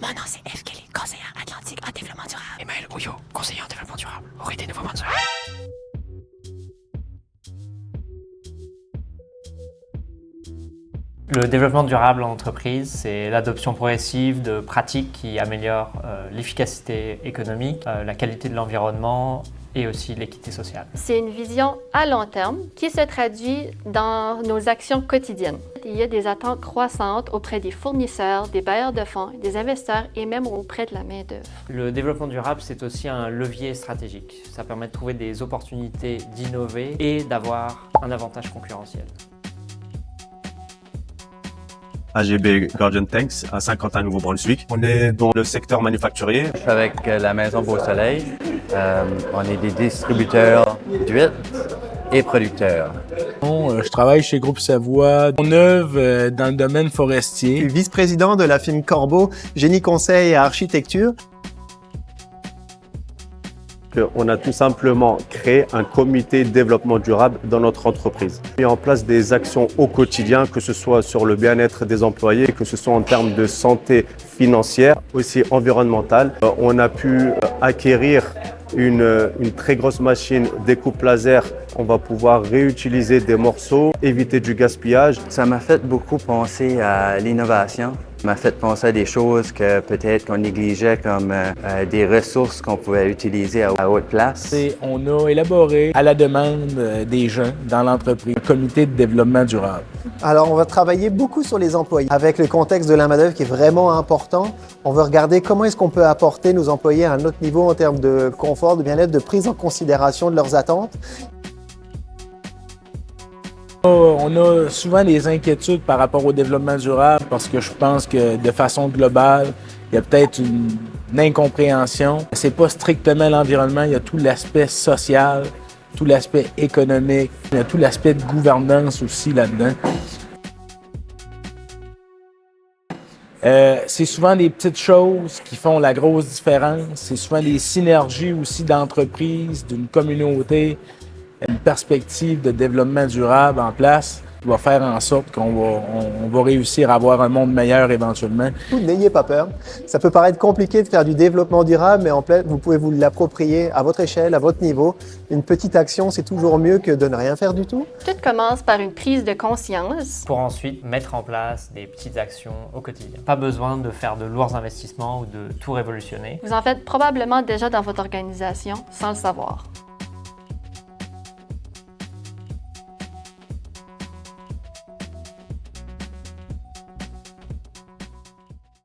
Mon nom c'est Eve Kelly, conseillère atlantique en développement durable. Et Maël Ouyo, conseiller en développement durable. Aurait des nouveaux mandats. Le développement durable en entreprise, c'est l'adoption progressive de pratiques qui améliorent l'efficacité économique, la qualité de l'environnement et aussi l'équité sociale. C'est une vision à long terme qui se traduit dans nos actions quotidiennes. Il y a des attentes croissantes auprès des fournisseurs, des bailleurs de fonds, des investisseurs et même auprès de la main-d'œuvre. Le développement durable, c'est aussi un levier stratégique. Ça permet de trouver des opportunités d'innover et d'avoir un avantage concurrentiel. AGB Guardian Tanks à Saint-Quentin, Nouveau-Brunswick. On est dans le secteur manufacturier. Je suis avec la Maison Beau Soleil. On est des distributeurs d'huile et producteurs. Je travaille chez Groupe Savoie. On œuvre dans le domaine Je forestier. suis vice-président de la firme Corbeau, génie conseil et architecture. On a tout simplement créé un comité de développement durable dans notre entreprise. On a mis en place des actions au quotidien, que ce soit sur le bien-être des employés, que ce soit en termes de santé financière, aussi environnementale. On a pu acquérir une très grosse machine découpe laser. On va pouvoir réutiliser des morceaux, éviter du gaspillage. Ça m'a fait beaucoup penser à l'innovation. Ça m'a fait penser à des choses que peut-être qu'on négligeait comme des ressources qu'on pouvait utiliser à haute place. On a élaboré à la demande des gens dans l'entreprise un comité de développement durable. Alors, on va travailler beaucoup sur les employés. Avec le contexte de la main-d'œuvre qui est vraiment important, on veut regarder comment est-ce qu'on peut apporter nos employés à un autre niveau en termes de confort, de bien-être, de prise en considération de leurs attentes. On a souvent des inquiétudes par rapport au développement durable parce que je pense que de façon globale, il y a peut-être une incompréhension. C'est pas strictement l'environnement, il y a tout l'aspect social, tout l'aspect économique, il y a tout l'aspect de gouvernance aussi là-dedans. C'est souvent des petites choses qui font la grosse différence. C'est souvent des synergies aussi d'entreprise, d'une communauté, une perspective de développement durable en place qui va faire en sorte qu'on va réussir à avoir un monde meilleur éventuellement. N'ayez pas peur. Ça peut paraître compliqué de faire du développement durable, mais en fait, vous pouvez vous l'approprier à votre échelle, à votre niveau. Une petite action, c'est toujours mieux que de ne rien faire du tout. Tout commence par une prise de conscience. Pour ensuite mettre en place des petites actions au quotidien. Pas besoin de faire de lourds investissements ou de tout révolutionner. Vous en faites probablement déjà dans votre organisation sans le savoir.